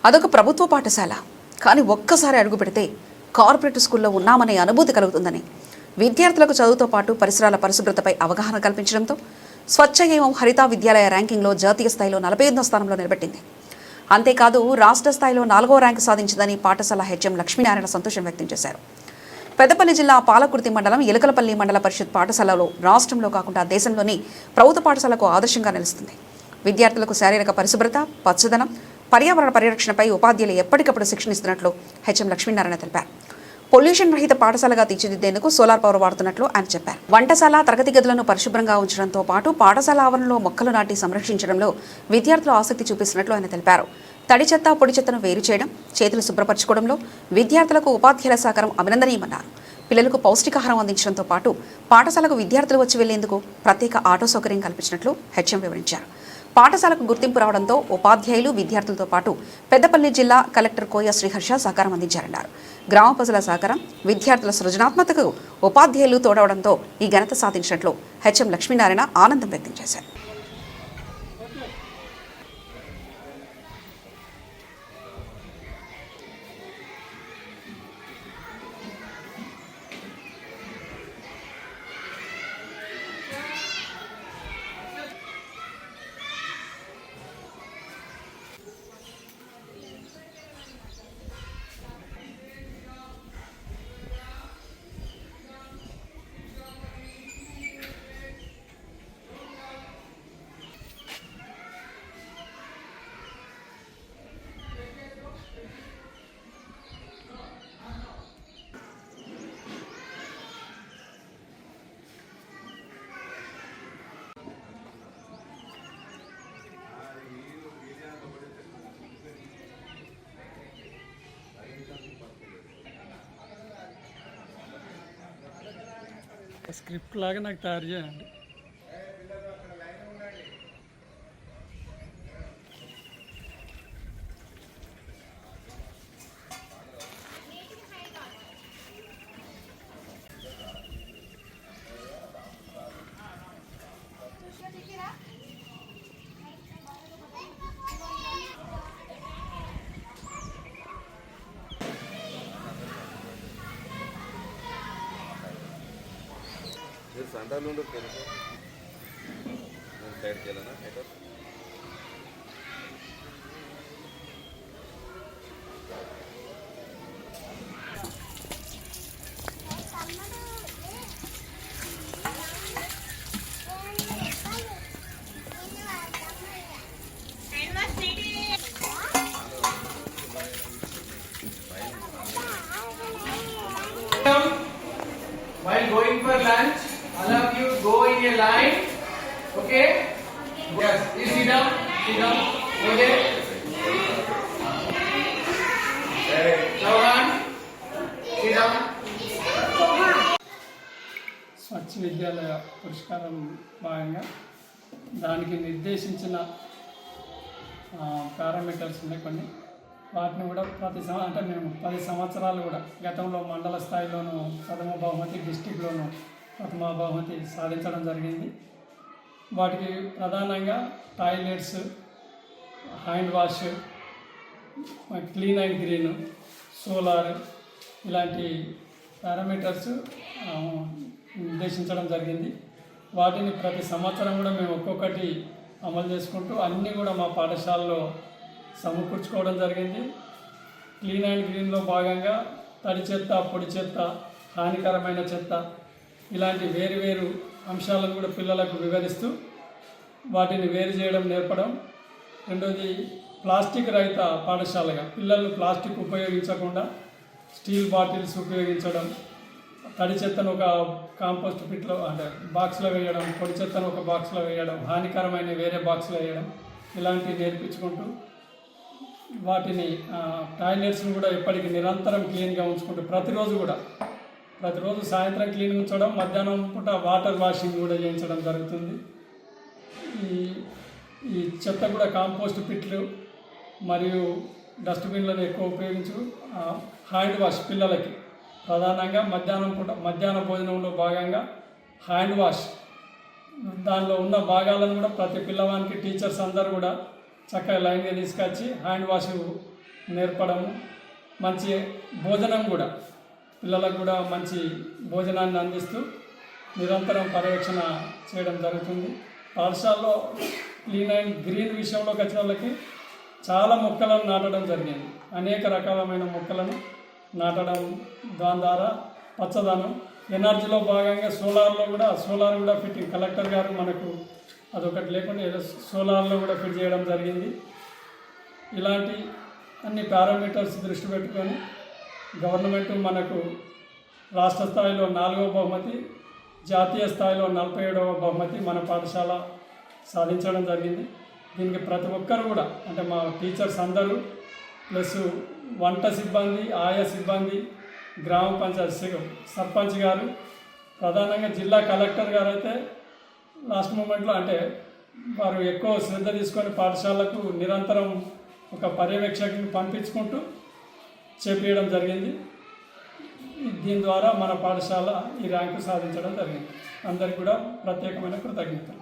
అదొక ప్రభుత్వ పాఠశాల. కానీ ఒక్కసారి అడుగు పెడితే కార్పొరేట్ స్కూల్లో ఉన్నామనే అనుభూతి కలుగుతుందని విద్యార్థులకు చదువుతో పాటు పరిసరాల పరిశుభ్రతపై అవగాహన కల్పించడంతో స్వచ్ఛ ఏవం హరిత విద్యాలయ ర్యాంకింగ్లో జాతీయ స్థాయిలో 48వ స్థానంలో నిలబెట్టింది. అంతేకాదు రాష్ట్ర స్థాయిలో 4వ ర్యాంకు సాధించిందని పాఠశాల హెచ్ఎం లక్ష్మీనారాయణ సంతోషం వ్యక్తం చేశారు. పెద్దపల్లి జిల్లా పాలకుర్తి మండలం ఎలుకలపల్లి మండల పరిషత్ పాఠశాలలో రాష్ట్రంలో కాకుండా దేశంలోని ప్రభుత్వ పాఠశాలకు ఆదర్శంగా నిలుస్తుంది. విద్యార్థులకు శారీరక పరిశుభ్రత, పచ్చదనం, పర్యావరణ పరిరక్షణపై ఉపాధ్యాయులు ఎప్పటికప్పుడు శిక్షణ ఇస్తున్నట్లు హెచ్ఎం లక్ష్మీనారాయణ తెలిపారు. పొల్యూషన్ రహిత పాఠశాలగా తీర్చిదిద్దేందుకు సోలార్ పవర్ వాడుతున్నట్లు ఆయన చెప్పారు. వంటశాల, తరగతి గదులను పరిశుభ్రంగా ఉంచడంతో పాటు పాఠశాల ఆవరణలో మొక్కలు నాటి సంరక్షించడంలో విద్యార్థులు ఆసక్తి చూపిస్తున్నట్లు ఆయన తెలిపారు. తడి చెత్త, పొడి చెత్తను వేరు చేయడం, చేతులు శుభ్రపరచుకోవడంలో విద్యార్థులకు ఉపాధ్యాయుల సహకారం అభినందనీయమన్నారు. పిల్లలకు పౌష్టికాహారం అందించడంతో పాటు పాఠశాలకు విద్యార్థులు వచ్చి వెళ్లేందుకు ప్రత్యేక ఆటో సౌకర్యం కల్పించినట్లు హెచ్ఎం వివరించారు. పాఠశాలకు గుర్తింపు రావడంతో ఉపాధ్యాయులు, విద్యార్థులతో పాటు పెద్దపల్లి జిల్లా కలెక్టర్ కోయ శ్రీహర్ష సహకారం అందించారన్నారు. గ్రామ ప్రజల సహకారం, విద్యార్థుల సృజనాత్మకతకు ఉపాధ్యాయులు తోడవడంతో ఈ ఘనత సాధించినట్లు హెచ్ఎం లక్ష్మీనారాయణ ఆనందం వ్యక్తం చేశారు. స్క్రిప్ట్ లాగా నాకు తయారు చేయండి. సెంటర్లో ఉండదు తెలుసు సైడ్కి వెళ్ళనా centre while going for lunch, all of you go in a line. Okay? Yes. Please sit down. Sit down. Go there. Chauhan. Sit down. స్వచ్ఛ విద్యాలయ పురస్కారం భాగంగా దానికి నిర్దేశించిన పారామీటర్స్ ఉన్నాయి కొన్ని. వాటిని కూడా అంటే మేము 10 సంవత్సరాలు కూడా గతంలో మండల స్థాయిలోనూ ప్రథమ బహుమతి, డిస్టిక్లోనూ ప్రథమ బహుమతి సాధించడం జరిగింది. వాటికి ప్రధానంగా toilets, hand wash, clean and green, solar ఇలాంటి పారామీటర్స్ నిర్దేశించడం జరిగింది. వాటిని ప్రతి సంవత్సరం కూడా మేము ఒక్కొక్కటి అమలు చేసుకుంటూ అన్నీ కూడా మా పాఠశాలలో సమకూర్చుకోవడం జరిగింది. క్లీన్ అండ్ గ్రీన్లో భాగంగా తడి చెత్త, పొడి చెత్త, హానికరమైన చెత్త ఇలాంటి వేరు అంశాలను కూడా పిల్లలకు వివరిస్తూ వాటిని వేరు చేయడం నేర్పడం. రెండోది ప్లాస్టిక్ రహిత పాఠశాలగా పిల్లలు ప్లాస్టిక్ ఉపయోగించకుండా స్టీల్ బాటిల్స్ ఉపయోగించడం, తడి చెత్తను ఒక కాంపోస్ట్ పిట్లో అంటే బాక్స్లో వేయడం, పొడి చెత్తను ఒక బాక్స్లో వేయడం, హానికరమైన వేరే బాక్స్లో వేయడం ఇలాంటివి నేర్పించుకుంటూ వాటిని టాయిలెట్స్ని కూడా ఎప్పటికీ నిరంతరం క్లీన్గా ఉంచుకుంటూ ప్రతిరోజు సాయంత్రం క్లీన్గా ఉంచడం, మధ్యాహ్నం పూట వాటర్ వాషింగ్ కూడా చేయించడం జరుగుతుంది. ఈ చెత్త కూడా కాంపోస్ట్ పిట్లు మరియు డస్ట్బిన్లను ఎక్కువ ఉపయోగించు. హ్యాండ్ వాష్ పిల్లలకి ప్రధానంగా మధ్యాహ్న భోజనంలో భాగంగా హ్యాండ్ వాష్ దానిలో ఉన్న భాగాలను కూడా ప్రతి పిల్లవానికి టీచర్స్ అందరూ కూడా చక్కగా లైన్గా తీసుకొచ్చి హ్యాండ్ వాష్ నేర్పడము, మంచి భోజనం కూడా పిల్లలకు కూడా మంచి భోజనాన్ని అందిస్తూ నిరంతరం పర్యవేక్షణ చేయడం జరుగుతుంది. పాఠశాలలో క్లీన్ అండ్ గ్రీన్ విషయంలోకి వచ్చిన వాళ్ళకి చాలా మొక్కలను నాటడం జరిగింది. అనేక రకాలమైన మొక్కలను నాటడం, దాని ద్వారా పచ్చదనం, ఎనర్జీలో భాగంగా సోలార్ కూడా ఫిట్టింగ్ కలెక్టర్ గారు మనకు అదొకటి లేకుండా ఏదో సోలార్లో కూడా ఫిట్ చేయడం జరిగింది. ఇలాంటి అన్ని పారామీటర్స్ దృష్టి పెట్టుకొని గవర్నమెంట్ మనకు రాష్ట్ర స్థాయిలో 4వ బహుమతి, జాతీయ స్థాయిలో 47వ బహుమతి మన పాఠశాల సాధించడం జరిగింది. దీనికి ప్రతి ఒక్కరు కూడా అంటే మా టీచర్స్ అందరూ ప్లస్ వంట సిబ్బంది, ఆయా సిబ్బంది, గ్రామ పంచాయతీ సర్పంచ్ గారు, ప్రధానంగా జిల్లా కలెక్టర్ గారు అయితే లాస్ట్ మూమెంట్లో అంటే వారు ఎక్కువ శ్రద్ధ తీసుకొని పాఠశాలకు నిరంతరం ఒక పర్యవేక్షకుని పంపించుకుంటూ చేపించడం జరిగింది. దీని ద్వారా మన పాఠశాల ఈ ర్యాంకు సాధించడం జరిగింది. అందరికీ కూడా ప్రత్యేకమైన కృతజ్ఞతలు.